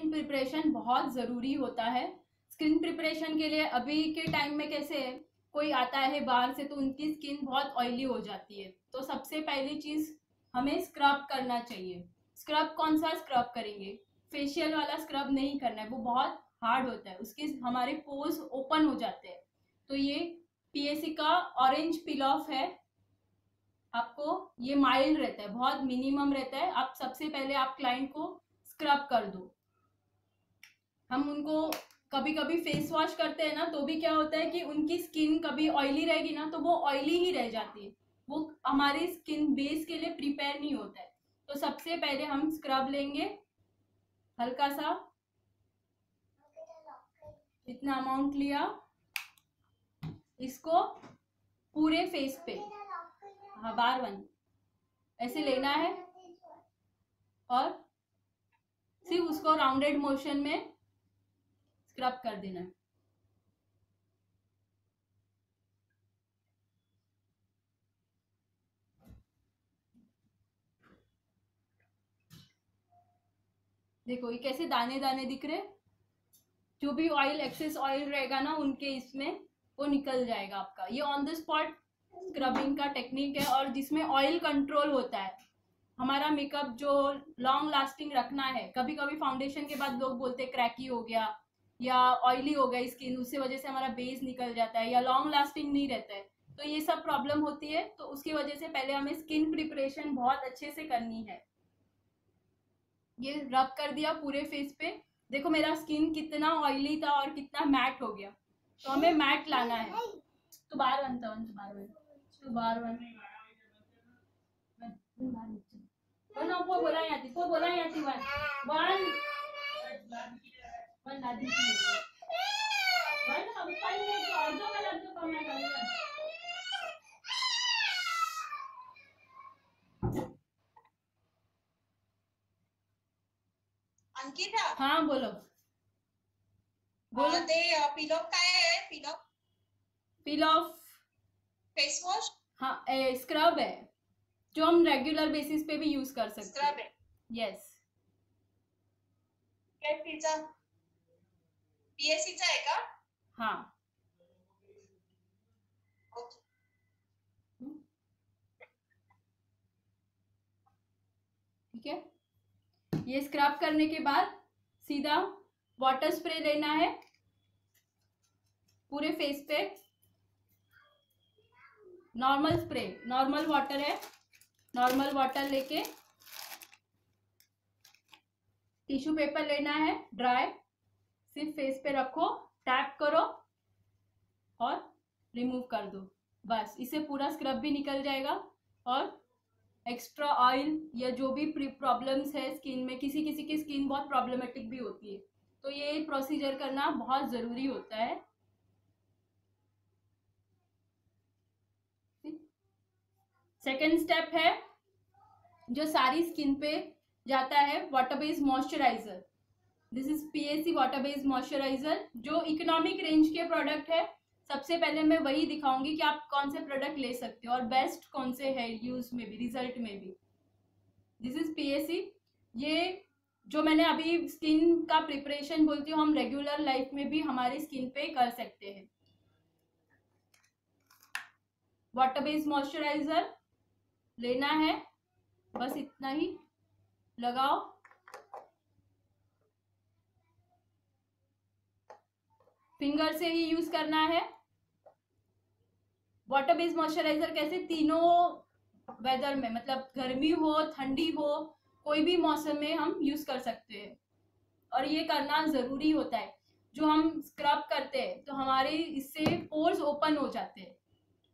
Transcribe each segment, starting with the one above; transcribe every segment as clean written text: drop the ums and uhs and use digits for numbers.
Skin preparation बहुत ज़रूरी होता है। स्किन प्रिपरेशन के लिए अभी के टाइम में कैसे है, कोई आता है बाहर से तो उनकी स्किन बहुत ऑयली हो जाती है, तो सबसे पहली चीज़ हमें स्क्रब करना चाहिए। स्क्रब कौन सा स्क्रब करेंगे? फेशियल वाला स्क्रब नहीं करना है, वो बहुत हार्ड होता है, उसके हमारे पोर्स ओपन हो जाते हैं। तो ये पीएसी का ऑरेंज पील ऑफ है, आपको ये माइल्ड रहता है, बहुत मिनिमम रहता है। आप सबसे पहले आप क्लाइंट को स्क्रब कर दो। हम उनको कभी कभी फेस वॉश करते हैं ना, तो भी क्या होता है कि उनकी स्किन कभी ऑयली रहेगी ना, तो वो ऑयली ही रह जाती है, वो हमारी स्किन बेस के लिए प्रिपेयर नहीं होता है। तो सबसे पहले हम स्क्रब लेंगे, हल्का सा, इतना अमाउंट लिया, इसको पूरे फेस पे, हाँ बार वन ऐसे लेना है और सिर्फ उसको राउंडेड मोशन में स्क्रब कर देना है। देखो ये कैसे दाने दाने दिख रहे, जो भी ऑयल एक्सेस ऑयल रहेगा ना उनके इसमें वो निकल जाएगा आपका। ये ऑन द स्पॉट स्क्रबिंग का टेक्निक है और जिसमें ऑयल कंट्रोल होता है। हमारा मेकअप जो लॉन्ग लास्टिंग रखना है, कभी कभी फाउंडेशन के बाद लोग बोलते हैं क्रैकी हो गया या ऑयली हो गया स्किन, उससे वजह से हमारा बेस निकल जाता है या लॉन्ग लास्टिंग नहीं रहता है, तो ये सब प्रॉब्लम होती है। तो उसकी वजह से पहले हमें स्किन प्रिपरेशन बहुत अच्छे से करनी है। ये रब कर दिया पूरे फेस पे, देखो मेरा स्किन कितना ऑयली था और कितना मैट हो गया, तो हमें मैट लाना है। तो बार वन था, तो बार वन, तो बार वन वन को बोला नहीं आती, को बोला नहीं आती, वन वन वन दादी वन हम पानी में तो और दो अलग दो कम है। अंकिता, हाँ बोलो बोलो। ते पील ऑफ काय आहे? पील ऑफ फेस वॉश, हाँ स्क्रब है, जो हम रेगुलर बेसिस पे भी यूज कर सकते स्क्रब हैं। आहे यस, तिचा पीएससी चा आहे का? हाँ ओके, ठीक है। ये स्क्रब करने के बाद सीधा वाटर स्प्रे लेना है पूरे फेस पे, नॉर्मल स्प्रे, नॉर्मल वाटर है, नॉर्मल वाटर लेके टिश्यू पेपर लेना है ड्राई, सिर्फ फेस पे रखो, टैप करो और रिमूव कर दो, बस इससे पूरा स्क्रब भी निकल जाएगा और एक्स्ट्रा ऑयल या जो भी प्रॉब्लम्स है स्किन में, किसी किसी की स्किन बहुत प्रॉब्लमेटिक भी होती है, तो ये प्रोसीजर करना बहुत ज़रूरी होता है। सेकेंड स्टेप है जो सारी स्किन पे जाता है, water based moisturiser. This is PAC water based moisturiser, जो इकोनॉमिक रेंज के प्रोडक्ट है। सबसे पहले मैं वही दिखाऊंगी कि आप कौन से प्रोडक्ट ले सकते हो और बेस्ट कौन से है यूज में भी, रिजल्ट में भी। This is PAC. ये जो मैंने अभी स्किन का प्रिपरेशन बोलती हूँ, हम रेगुलर लाइफ में भी हमारी स्किन पे कर सकते हैं। वाटर बेस्ड मॉइस्चराइजर लेना है, बस इतना ही लगाओ, फिंगर से ही यूज करना है। वाटर बेस्ड मॉइस्चराइजर कैसे तीनों वेदर में, मतलब गर्मी हो ठंडी हो कोई भी मौसम में हम यूज कर सकते हैं और ये करना जरूरी होता है। जो हम स्क्रब करते हैं तो हमारे इससे पोर्स ओपन हो जाते हैं,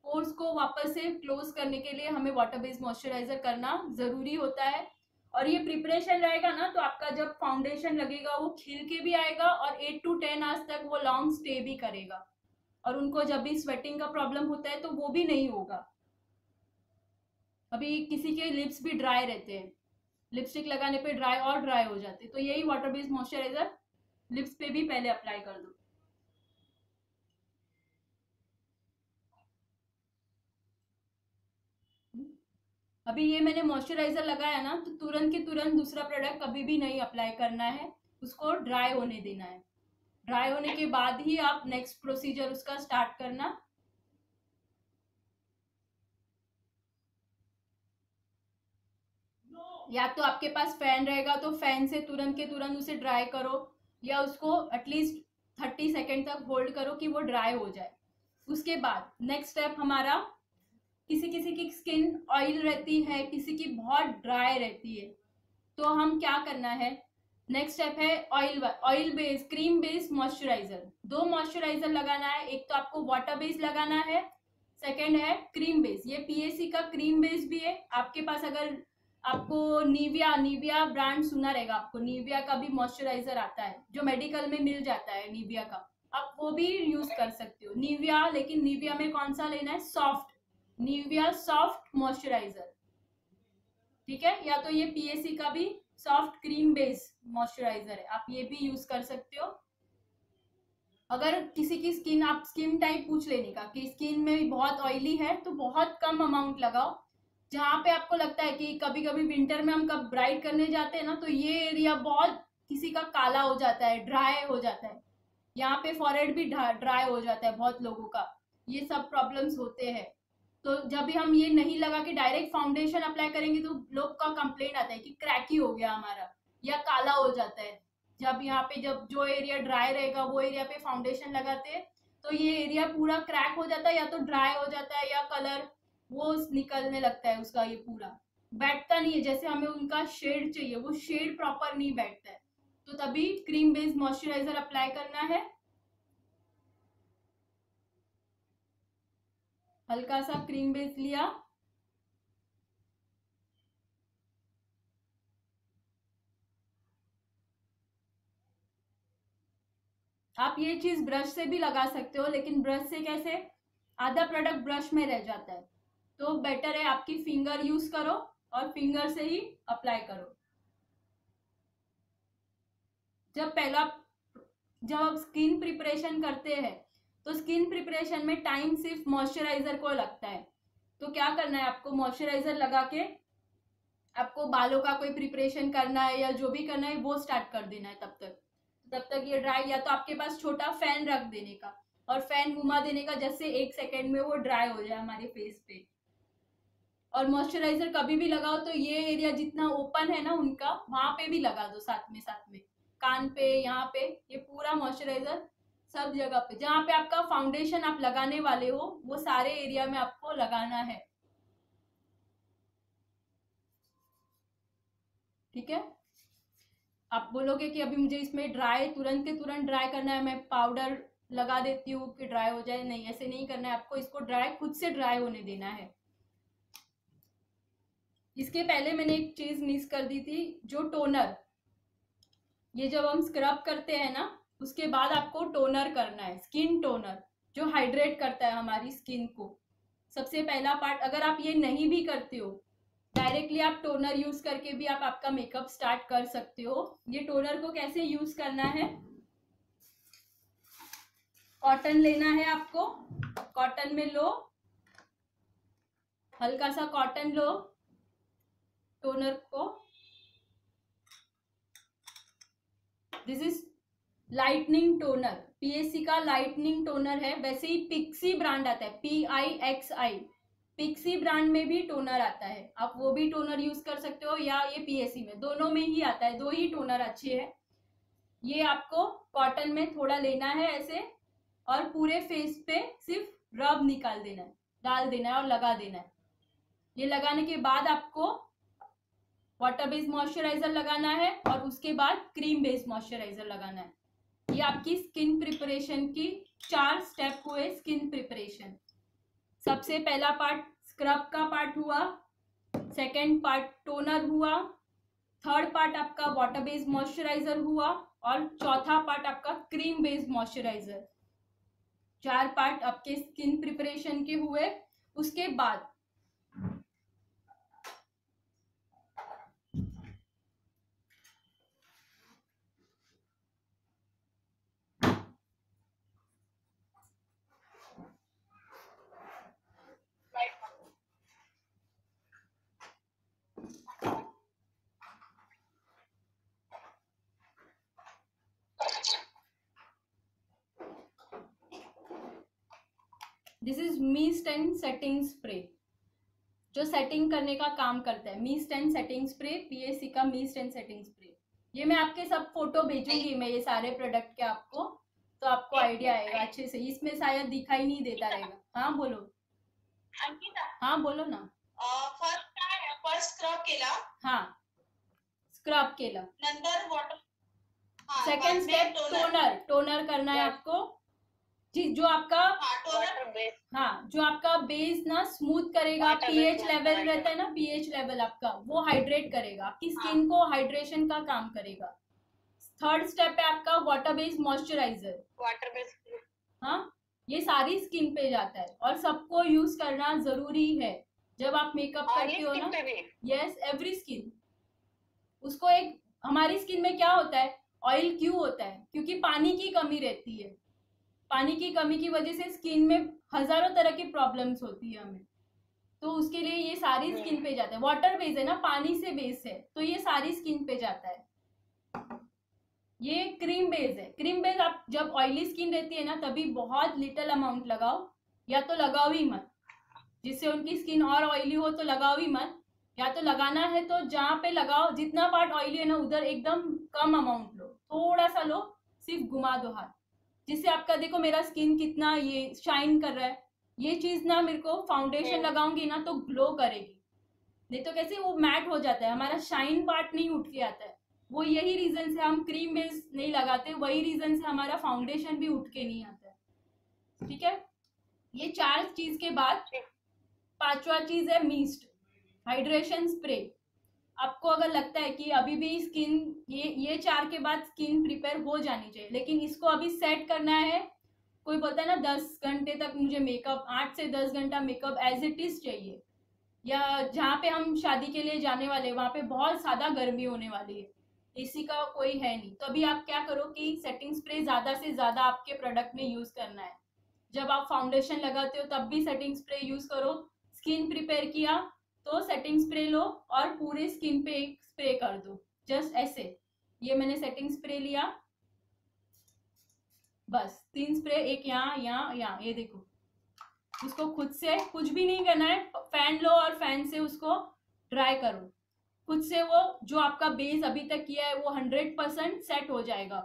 पोर्स को वापस से क्लोज करने के लिए हमें वाटर बेस्ड मॉइस्चराइजर करना जरूरी होता है। और ये प्रिपरेशन रहेगा ना तो आपका जब फाउंडेशन लगेगा वो खिल के भी आएगा और 8 to 10 आवर्स तक वो लॉन्ग स्टे भी करेगा, और उनको जब भी स्वेटिंग का प्रॉब्लम होता है तो वो भी नहीं होगा। अभी किसी के लिप्स भी ड्राई रहते हैं, लिपस्टिक लगाने पे ड्राई और ड्राई हो जाते हैं, तो यही वाटर बेस्ड मॉइस्चराइजर लिप्स पे भी पहले अप्लाई कर दो। अभी ये मैंने मॉइस्चराइजर लगाया ना, तो तुरंत के तुरंत दूसरा प्रोडक्ट कभी भी नहीं अप्लाई करना है, उसको ड्राई होने देना है। ड्राई होने के बाद ही आप नेक्स्ट प्रोसीजर उसका स्टार्ट करना। या तो आपके पास फैन रहेगा तो फैन से तुरंत के तुरंत उसे ड्राई करो, या उसको एटलीस्ट 30 सेकेंड तक होल्ड करो कि वो ड्राई हो जाए। उसके बाद नेक्स्ट स्टेप हमारा, किसी किसी की स्किन ऑयल रहती है, किसी की बहुत ड्राई रहती है, तो हम क्या करना है, नेक्स्ट स्टेप है oil base cream based moisturiser. 2 moisturiser लगाना है, एक तो आपको वाटर बेस लगाना है, सेकेंड है क्रीम बेस। ये पीएसी का क्रीम बेस भी है। आपके पास अगर आपको निविया ब्रांड सुना रहेगा, आपको निविया का भी मॉइस्चराइजर आता है जो मेडिकल में मिल जाता है निविया का, आप वो भी यूज कर सकते हो निविया। लेकिन निविया में कौन सा लेना है, सॉफ्ट, निविया सॉफ्ट मॉइस्चराइजर, ठीक है। या तो ये पीएसी का भी सॉफ्ट क्रीम बेस मॉइस्चराइजर है, आप ये भी यूज कर सकते हो। अगर किसी की स्किन, आप स्किन टाइप पूछ लेने का कि स्किन में बहुत ऑयली है तो बहुत कम अमाउंट लगाओ। जहाँ पे आपको लगता है कि कभी कभी विंटर में हम कब ब्राइट करने जाते हैं ना, तो ये एरिया बहुत किसी का काला हो जाता है, ड्राई हो जाता है, यहाँ पे फॉरहेड भी ड्राई हो जाता है बहुत लोगों का, ये सब प्रॉब्लम्स होते हैं। तो जब भी हम ये नहीं लगा के डायरेक्ट फाउंडेशन अप्लाई करेंगे तो लोग का कंप्लेंट आता है कि क्रैकी हो गया हमारा या काला हो जाता है। जब यहाँ पे जब जो एरिया ड्राई रहेगा वो एरिया पे फाउंडेशन लगाते हैं तो ये एरिया पूरा क्रैक हो जाता है, या तो ड्राई हो जाता है या कलर वो निकलने लगता है उसका, ये पूरा बैठता नहीं है जैसे हमें उनका शेड चाहिए, वो शेड प्रॉपर नहीं बैठता है। तो तभी क्रीम बेस्ड मॉइस्चराइजर अप्लाई करना है। हल्का सा क्रीम बेस लिया, आप ये चीज ब्रश से भी लगा सकते हो, लेकिन ब्रश से कैसे, आधा प्रोडक्ट ब्रश में रह जाता है, तो बेटर है आपकी फिंगर यूज करो और फिंगर से ही अप्लाई करो। जब आप स्किन प्रिपरेशन करते हैं तो स्किन प्रिपरेशन में टाइम सिर्फ मॉइस्चराइजर को लगता है। तो क्या करना है, आपको मॉइस्चराइजर लगा के आपको बालों का कोई प्रिपरेशन करना है या जो भी करना है वो स्टार्ट कर देना है। तब तक ये ड्राई, या तो आपके पास छोटा फैन रख देने का और फैन घुमा देने का, जैसे 1 सेकेंड में वो ड्राई हो जाए हमारे फेस पे। और मॉइस्चराइजर कभी भी लगाओ तो ये एरिया जितना ओपन है ना उनका, वहां पे भी लगा दो, साथ में कान पे, यहाँ पे, ये पूरा मॉइस्चराइजर सब जगह पे जहाँ पे आपका फाउंडेशन आप लगाने वाले हो वो सारे एरिया में आपको लगाना है, ठीक है। आप बोलोगे कि अभी मुझे इसमें ड्राई तुरंत के तुरंत ड्राई करना है, मैं पाउडर लगा देती हूँ कि ड्राई हो जाए, नहीं, ऐसे नहीं करना है आपको, इसको ड्राई खुद से ड्राई होने देना है। इसके पहले मैंने एक चीज मिस कर दी थी, जो टोनर, ये जब हम स्क्रब करते हैं ना उसके बाद आपको टोनर करना है, स्किन टोनर जो हाइड्रेट करता है हमारी स्किन को। सबसे पहला पार्ट, अगर आप ये नहीं भी करते हो, डायरेक्टली आप टोनर यूज करके भी आप आपका मेकअप स्टार्ट कर सकते हो। ये टोनर को कैसे यूज करना है, कॉटन लेना है आपको, कॉटन में लो, हल्का सा कॉटन लो, टोनर को, this is lightning toner, PSC का लाइटनिंग टोनर है। वैसे ही पिक्सी ब्रांड आता है, PIXI, पिक्सी ब्रांड में भी टोनर आता है, आप वो भी टोनर यूज कर सकते हो, या ये पीएससी में, दोनों में ही आता है, 2 ही टोनर अच्छे हैं। ये आपको कॉटन में थोड़ा लेना है ऐसे, और पूरे फेस पे सिर्फ रब निकाल देना है, डाल देना है और लगा देना है। ये लगाने के बाद आपको वाटर बेस्ड मॉइस्चराइजर लगाना है और उसके बाद क्रीम बेस्ड मॉइस्चराइजर लगाना है। ये आपकी स्किन प्रिपरेशन की 4 स्टेप हुए। स्किन प्रिपरेशन, सबसे पहला पार्ट स्क्रब का पार्ट हुआ, सेकेंड पार्ट टोनर हुआ, थर्ड पार्ट आपका वाटर बेस्ड मॉइस्चराइजर हुआ, और चौथा पार्ट आपका क्रीम बेस्ड मॉइस्चराइजर। 4 पार्ट आपके स्किन प्रिपरेशन के हुए। उसके बाद this is mist and setting spray, जो सेटिंग करने का काम करता है। Mist and setting spray, PSC का मिस्ट एंड सेटिंग स्प्रे। ये मैं आपके सब फोटो भेजूंगी मैं ये सारे प्रोडक्ट के आपको, तो आपको आइडिया आएगा अच्छे से। इसमें शायद दिखाई नहीं देता रहेगा। हाँ बोलो। अंकिता, हाँ बोलो ना। फर्स्ट काय आहे? फर्स्ट स्क्रब केला, हाँ स्क्रब केलं, नंतर water, second step toner. Toner करना है आपको, जो आपका टोनर, हाँ जो आपका बेस ना स्मूथ करेगा, पीएच लेवल रहता है ना, पीएच लेवल आपका वो हाइड्रेट करेगा, आपकी स्किन को हाइड्रेशन का काम करेगा। थर्ड स्टेप है आपका water based moisturiser. Water base, हाँ ये सारी स्किन पे जाता है और सबको यूज करना जरूरी है जब आप मेकअप करते हो ना। Yes, every skin. उसको एक, हमारी स्किन में क्या होता है, ऑयल क्यों होता है, क्योंकि पानी की कमी रहती है। पानी की कमी की वजह से स्किन में हजारों तरह की प्रॉब्लम्स होती है हमें, तो उसके लिए ये सारी स्किन पे जाता है। वाटर बेस है ना, पानी से बेस है, तो ये सारी स्किन पे जाता है। ये क्रीम बेस है। क्रीम बेस आप जब ऑयली स्किन रहती है ना तभी बहुत लिटिल अमाउंट लगाओ, या तो लगाओ ही मत, जिससे उनकी स्किन और ऑयली हो तो लगाओ ही मत, या तो लगाना है तो जहाँ पे लगाओ, जितना पार्ट ऑयली है ना उधर एकदम कम अमाउंट लो, थोड़ा सा लो, सिर्फ घुमा दो हाथ, जिससे आपका देखो मेरा स्किन कितना ये शाइन कर रहा है। ये चीज ना मेरे को फाउंडेशन लगाऊंगी ना तो ग्लो करेगी, नहीं तो कैसे वो मैट हो जाता है, हमारा शाइन पार्ट नहीं उठ के आता है। वो यही रीजन से हम क्रीम बेस नहीं लगाते, वही रीजन से हमारा फाउंडेशन भी उठ के नहीं आता है। ठीक है, ये 4 चीज के बाद 5वां चीज है मिस्ट हाइड्रेशन स्प्रे। आपको अगर लगता है कि अभी भी स्किन ये 4 के बाद स्किन प्रिपेयर हो जानी चाहिए, लेकिन इसको अभी सेट करना है। कोई बोलता है ना 10 घंटे तक मुझे मेकअप, 8 से 10 घंटा मेकअप एज इट इज चाहिए, या जहाँ पे हम शादी के लिए जाने वाले वहां पे बहुत ज्यादा गर्मी होने वाली है, एसी का कोई है नहीं, तो अभी आप क्या करो कि सेटिंग स्प्रे ज्यादा से ज्यादा आपके प्रोडक्ट में यूज करना है। जब आप फाउंडेशन लगाते हो तब भी सेटिंग स्प्रे यूज करो। स्किन प्रिपेयर किया तो सेटिंग स्प्रे लो और पूरे स्किन पे एक स्प्रे कर दो, जस्ट ऐसे। ये मैंने सेटिंग स्प्रे लिया, बस 3 स्प्रे, एक यहाँ यहाँ यहाँ, ये देखो। उसको खुद से कुछ भी नहीं करना है, फैन लो और फैन से उसको ड्राई करो। खुद से वो जो आपका बेस अभी तक किया है वो 100% सेट हो जाएगा।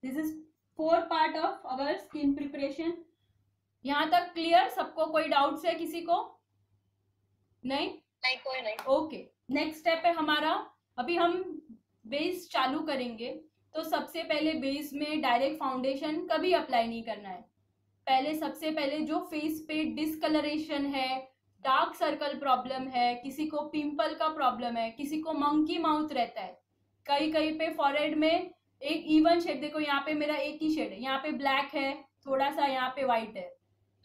This is 4 part of our skin preparation. यहाँ तक क्लियर सबको? कोई डाउट्स है किसी को? नहीं कोई नहीं। ओके, नेक्स्ट स्टेप है हमारा, अभी हम बेस चालू करेंगे। तो सबसे पहले बेस में डायरेक्ट फाउंडेशन कभी अप्लाई नहीं करना है। पहले सबसे पहले जो फेस पे डिसकलरेशन है, डार्क सर्कल प्रॉब्लम है, किसी को पिंपल का प्रॉब्लम है, किसी को मंकी माउथ रहता है, कहीं कहीं पे फॉरहेड में एक इवन शेड, देखो यहाँ पे मेरा एक ही शेड है, यहाँ पे ब्लैक है, थोड़ा सा यहाँ पे व्हाइट है,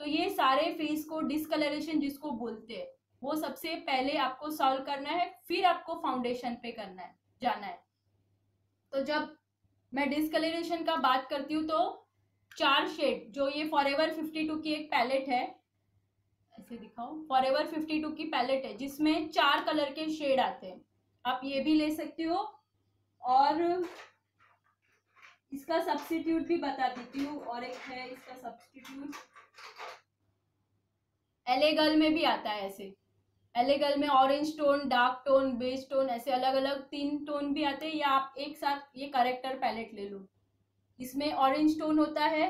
तो ये सारे फेस को डिसकलरेशन जिसको बोलते हैं वो सबसे पहले आपको सॉल्व करना है, फिर आपको फाउंडेशन पे करना है, जाना है। तो जब मैं डिसकलरेशन का बात करती हूँ तो 4 शेड, जो ये फॉरएवर 52 की एक पैलेट है, ऐसे दिखाओ, फॉरएवर 52 की पैलेट है जिसमें 4 कलर के शेड आते हैं। आप ये भी ले सकते हो, और इसका सब्स्टिट्यूट भी बता देती हूँ, और एक है इसका सब्स्टिट्यूट, एलए गर्ल में भी आता है ऐसे। एलए गर्ल में orange tone, dark tone, beige tone, ऐसे अलग अलग 3 टोन भी आते हैं, या आप एक साथ ये करेक्टर पैलेट ले लो। इसमें ऑरेंज टोन होता है,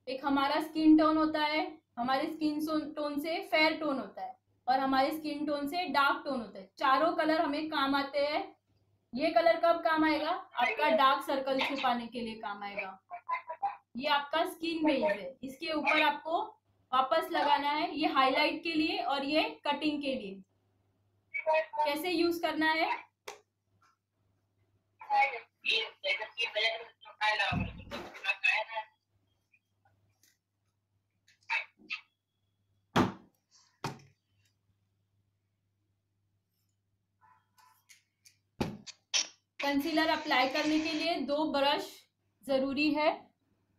एक हमारा स्किन टोन होता है, हमारे स्किन टोन से फेयर टोन होता है, और हमारे स्किन टोन से डार्क टोन होता है। चारों कलर हमें काम आते हैं। ये कलर कब काम आएगा? आपका डार्क सर्कल छुपाने के लिए काम आएगा। ये आपका स्किन बेस है, इसके ऊपर आपको वापस लगाना है, ये हाईलाइट के लिए और ये कटिंग के लिए। कैसे यूज करना है? कंसीलर अप्लाई करने के लिए 2 ब्रश जरूरी है।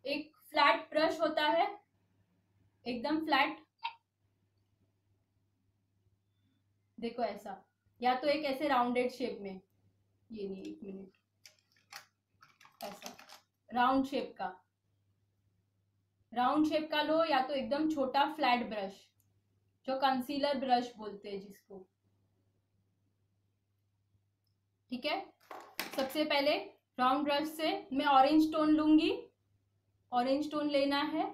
एक फ्लैट ब्रश होता है, एकदम फ्लैट, देखो ऐसा, या तो एक ऐसे राउंडेड शेप में, ये नहीं, 1 मिनट, ऐसा राउंड शेप का लो, या तो एकदम छोटा फ्लैट ब्रश, जो कंसीलर ब्रश बोलते हैं जिसको। ठीक है, सबसे पहले राउंड ब्रश से मैं ऑरेंज टोन लूंगी। ऑरेंज टोन लेना है,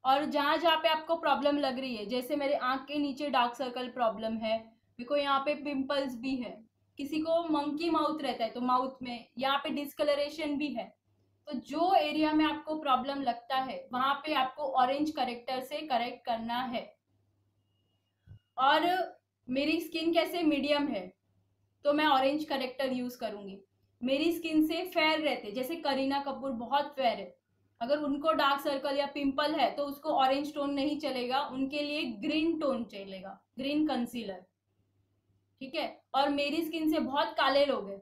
और जहां जहां पे आपको प्रॉब्लम लग रही है, जैसे मेरे आंख के नीचे डार्क सर्कल प्रॉब्लम है, मेरे को यहाँ पे पिंपल्स भी है, किसी को मंकी माउथ रहता है तो माउथ में यहाँ पे डिस्कलरेशन भी है, तो जो एरिया में आपको प्रॉब्लम लगता है वहां पे आपको ऑरेंज करेक्टर से करेक्ट करना है। और मेरी स्किन कैसे मीडियम है तो मैं ऑरेंज करेक्टर यूज करूंगी। मेरी स्किन से फेयर रहते, जैसे करीना कपूर बहुत फेयर है, अगर उनको डार्क सर्कल या पिंपल है तो उसको ऑरेंज टोन नहीं चलेगा, उनके लिए ग्रीन टोन चलेगा, ग्रीन कंसीलर। ठीक है, और मेरी स्किन से बहुत काले लोग हैं,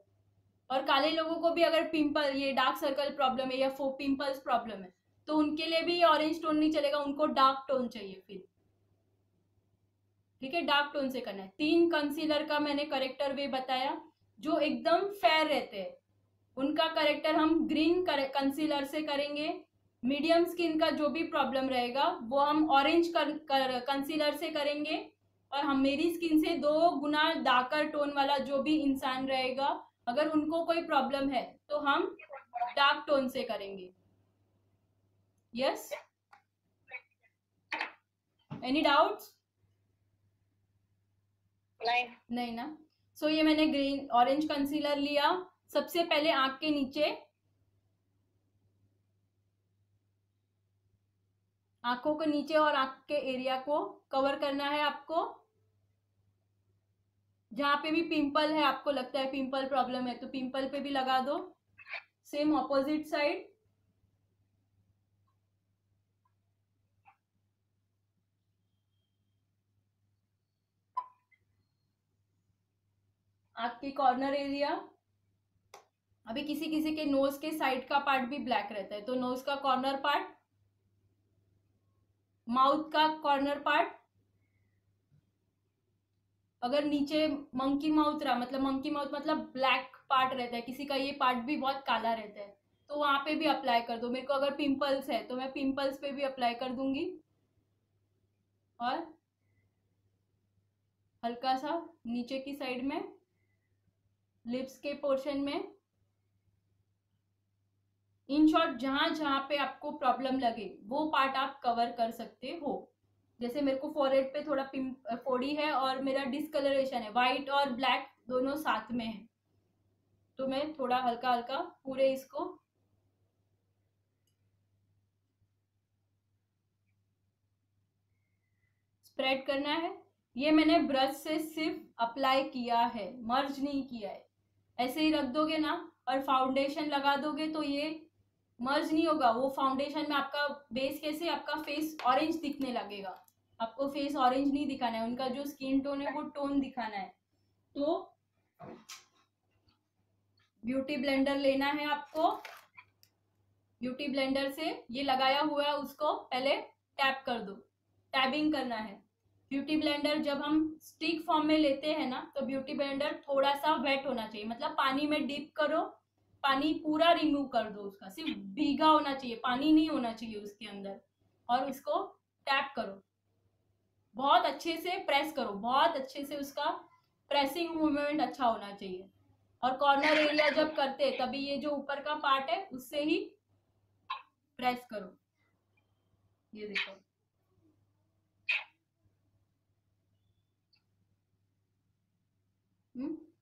और काले लोगों को भी अगर पिंपल, ये डार्क सर्कल प्रॉब्लम है या पिंपल्स प्रॉब्लम है, तो उनके लिए भी ऑरेंज टोन नहीं चलेगा, उनको डार्क टोन चाहिए फिर। ठीक है, डार्क टोन से करना है। 3 कंसीलर का मैंने करेक्टर वे बताया। जो एकदम फेयर रहते हैं उनका करेक्टर हम ग्रीन कंसीलर से करेंगे। मीडियम स्किन का जो भी प्रॉब्लम रहेगा वो हम ऑरेंज कंसीलर से करेंगे। और हम मेरी स्किन से 2 गुना डार्कर टोन वाला जो भी इंसान रहेगा, अगर उनको कोई प्रॉब्लम है तो हम डार्क टोन से करेंगे। Yes, any doubts? नहीं ना। सो ये मैंने ग्रीन ऑरेंज कंसीलर लिया। सबसे पहले आंख के नीचे, आंखों के नीचे और आंख के एरिया को कवर करना है आपको। जहां पे भी पिंपल है, आपको लगता है पिंपल प्रॉब्लम है, तो पिंपल पे भी लगा दो। Same opposite side. आंख की कॉर्नर एरिया। अभी किसी किसी के नोज के साइड का पार्ट भी ब्लैक रहता है, तो नोज का कॉर्नर पार्ट, माउथ का कॉर्नर पार्ट। अगर नीचे मंकी माउथ रहा, मतलब मंकी माउथ मतलब ब्लैक पार्ट रहता है, किसी का ये पार्ट भी बहुत काला रहता है, तो वहां पे भी अप्लाई कर दो। मेरे को अगर पिंपल्स है तो मैं पिंपल्स पे भी अप्लाई कर दूंगी। और हल्का सा नीचे की साइड में, लिप्स के पोर्शन में। इन शॉर्ट, जहां जहां पे आपको प्रॉब्लम लगे वो पार्ट आप कवर कर सकते हो। जैसे मेरे को फोरहेड पे थोड़ा फोड़ी है और मेरा डिस्कलरेशन है, व्हाइट और ब्लैक दोनों साथ में है, तो मैं थोड़ा हल्का हल्का पूरे इसको स्प्रेड करना है। ये मैंने ब्रश से सिर्फ अप्लाई किया है, मर्ज नहीं किया है। ऐसे ही रख दोगे ना और फाउंडेशन लगा दोगे तो ये मर्ज नहीं होगा। वो फाउंडेशन में आपका बेस कैसे, आपका फेस ऑरेंज दिखने लगेगा। आपको फेस ऑरेंज नहीं दिखाना है, उनका जो स्किन टोन है वो टोन दिखाना है। तो ब्यूटी ब्लेंडर लेना है आपको। ब्यूटी ब्लेंडर से ये लगाया हुआ है उसको पहले टैप कर दो, टैबिंग करना है। ब्यूटी ब्लेंडर जब हम स्टिक फॉर्म में लेते हैं ना, तो ब्यूटी ब्लेंडर थोड़ा सा वेट होना चाहिए, मतलब पानी में डिप करो, पानी पूरा रिमूव कर दो उसका, सिर्फ भीगा होना चाहिए, पानी नहीं होना चाहिए उसके अंदर। और उसको टैप करो, बहुत अच्छे से प्रेस करो, बहुत अच्छे से उसका प्रेसिंग मूवमेंट अच्छा होना चाहिए। और कॉर्नर एरिया जब करते हैं तभी ये जो ऊपर का पार्ट है उससे ही प्रेस करो। ये देखो,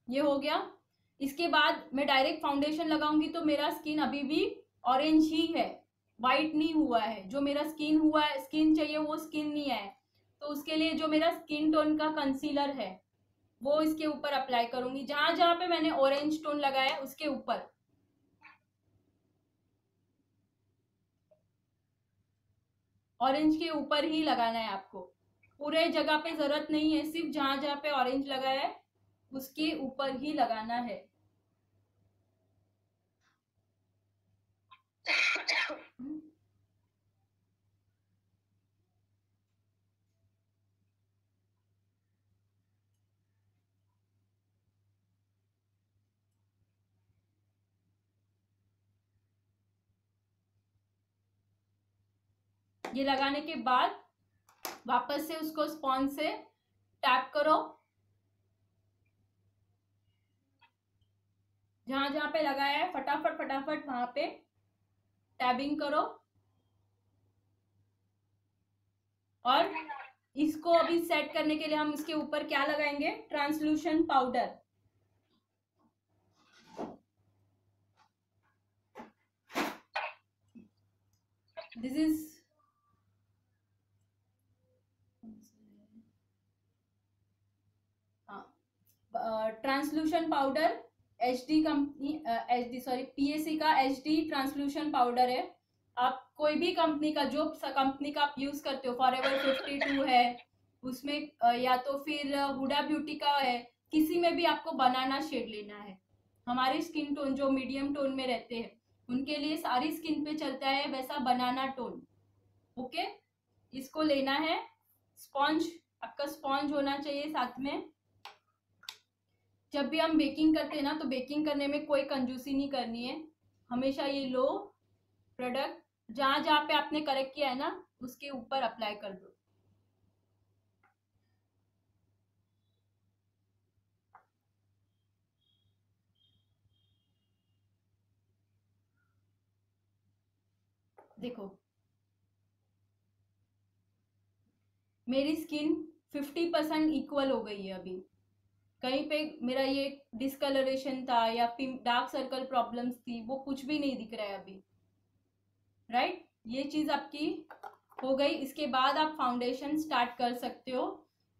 ये हो गया। इसके बाद मैं डायरेक्ट फाउंडेशन लगाऊंगी तो मेरा स्किन अभी भी ऑरेंज ही है, वाइट नहीं हुआ है। जो मेरा स्किन हुआ है, स्किन चाहिए वो स्किन नहीं है, तो उसके लिए जो मेरा स्किन टोन का कंसीलर है वो इसके ऊपर अप्लाई करूंगी। जहां जहां पे मैंने ऑरेंज टोन लगाया उसके ऊपर, ऑरेंज के ऊपर ही लगाना है आपको। पूरे जगह पे जरूरत नहीं है, सिर्फ जहां जहां पे ऑरेंज लगाया है उसके ऊपर ही लगाना है। ये लगाने के बाद वापस से उसको स्पॉन्ज से टैप करो, जहां जहां पे लगाया है फटाफट फटाफट वहां पे टैबिंग करो। और इसको अभी सेट करने के लिए हम इसके ऊपर क्या लगाएंगे, translucent powder. This is translucent powder, HD company, HD sorry PAC का एचडी ट्रांसलूशन पाउडर है। आप कोई भी कंपनी का, जो कंपनी का आप यूज करते हो, फॉरएवर 52 है उसमें, या तो फिर हुडा ब्यूटी का है, किसी में भी आपको बनाना शेड लेना है। हमारी स्किन टोन जो मीडियम टोन में रहते हैं उनके लिए सारी स्किन पे चलता है वैसा बनाना टोन। ओके, इसको लेना है। स्पॉन्ज, आपका स्पॉन्ज होना चाहिए साथ में। जब भी हम बेकिंग करते हैं ना, तो बेकिंग करने में कोई कंजूसी नहीं करनी है। हमेशा ये लो प्रोडक्ट जहां जहां पे आपने करेक्ट किया है ना उसके ऊपर अप्लाई कर दो। देखो मेरी स्किन 50% इक्वल हो गई है अभी। कहीं पे मेरा ये डिस्कलरेशन था या डार्क सर्कल प्रॉब्लम्स थी, वो कुछ भी नहीं दिख रहा है अभी। राइट, ये चीज आपकी हो गई। इसके बाद आप फाउंडेशन स्टार्ट कर सकते हो।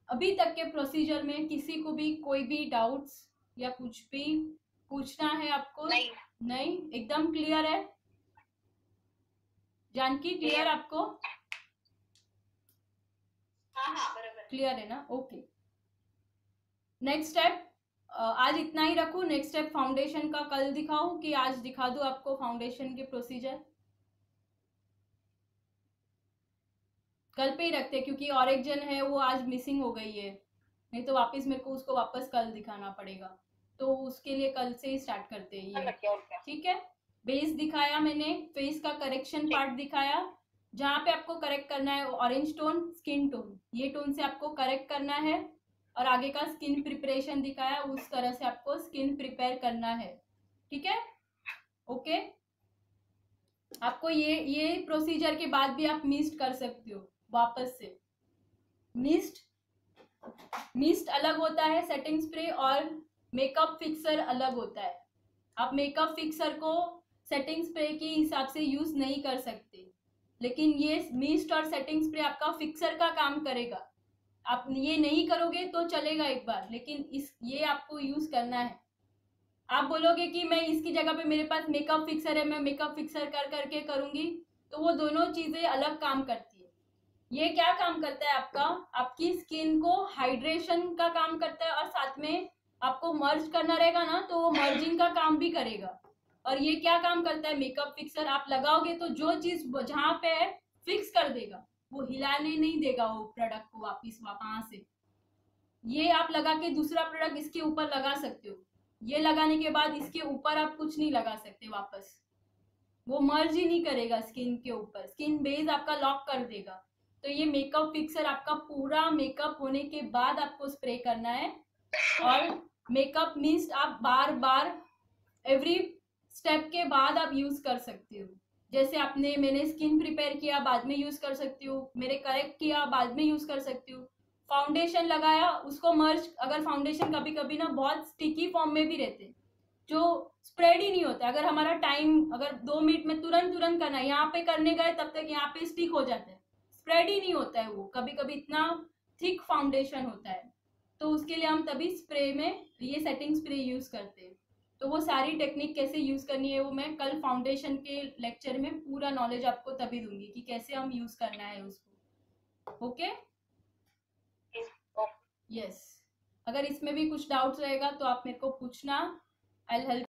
अभी तक के प्रोसीजर में किसी को भी कोई भी डाउट्स या कुछ भी पूछना है आपको? नहीं, एकदम क्लियर है जानकी? क्लियर आपको? हाँ बराबर क्लियर है ना? ओके, नेक्स्ट स्टेप आज इतना ही रखूं। नेक्स्ट स्टेप फाउंडेशन का कल दिखाऊं कि आज दिखा दूं आपको फाउंडेशन के प्रोसीजर? कल पे ही रखते हैं क्योंकि और एक जन है वो आज मिसिंग हो गई है, नहीं तो वापस मेरे को उसको वापस कल दिखाना पड़ेगा। तो उसके लिए कल से ही स्टार्ट करते हैं ये, ठीक है? बेस दिखाया मैंने, फेस का करेक्शन पार्ट दिखाया, जहां पे आपको करेक्ट करना है ऑरेंज टोन, स्किन टोन, ये टोन से आपको करेक्ट करना है। और आगे का स्किन प्रिपरेशन दिखाया, उस तरह से आपको स्किन प्रिपेयर करना है, ठीक है? ओके, आपको ये प्रोसीजर के बाद भी आप मिस्ट कर सकते हो वापस से। मिस्ट अलग होता है सेटिंग स्प्रे, और मेकअप फिक्सर अलग होता है। आप मेकअप फिक्सर को सेटिंग स्प्रे के हिसाब से यूज नहीं कर सकते, लेकिन ये मिस्ट और सेटिंग स्प्रे आपका फिक्सर का काम करेगा। आप ये नहीं करोगे तो चलेगा एक बार, लेकिन ये आपको यूज करना है। आप बोलोगे कि मैं इसकी जगह पे मेरे पास मेकअप फिक्सर है, मैं मेकअप फिक्सर कर करके करूंगी, तो वो दोनों चीजें अलग काम करती है। ये क्या काम करता है आपका, आपकी स्किन को हाइड्रेशन का काम करता है, और साथ में आपको मर्ज करना रहेगा ना, तो वो मर्जिंग का काम भी करेगा। और ये क्या काम करता है मेकअप फिक्सर, आप लगाओगे तो जो चीज जहां पे है फिक्स कर देगा, वो हिलाने नहीं देगा वो प्रोडक्ट को वापिस वहां से। ये आप लगा के दूसरा प्रोडक्ट इसके ऊपर लगा सकते हो, ये लगाने के बाद इसके ऊपर आप कुछ नहीं लगा सकते वापस, वो मर्ज ही नहीं करेगा स्किन के ऊपर, स्किन बेस आपका लॉक कर देगा। तो ये मेकअप फिक्सर आपका पूरा मेकअप होने के बाद आपको स्प्रे करना है। और मेकअप मिस्ट आप बार बार एवरी स्टेप के बाद आप यूज कर सकते हो। जैसे मैंने स्किन प्रिपेयर किया बाद में यूज कर सकती हूँ, मेरे करेक्ट किया बाद में यूज कर सकती हूँ, फाउंडेशन लगाया उसको मर्ज, अगर फाउंडेशन कभी कभी ना बहुत स्टिकी फॉर्म में भी रहते जो स्प्रेड ही नहीं होता, अगर हमारा टाइम अगर 2 मिनट में तुरंत करना है, यहाँ पे करने गए तब तक यहाँ पे स्टिक हो जाता है, स्प्रेड ही नहीं होता है वो, कभी कभी इतना थिक फाउंडेशन होता है। तो उसके लिए हम तभी स्प्रे में ये सेटिंग स्प्रे यूज करते हैं। तो वो सारी टेक्निक कैसे यूज करनी है वो मैं कल फाउंडेशन के लेक्चर में पूरा नॉलेज आपको तभी दूंगी कि कैसे हम यूज करना है उसको। ओके, यस, अगर इसमें भी कुछ डाउट्स रहेगा तो आप मेरे को पूछना, आई विल हेल्प।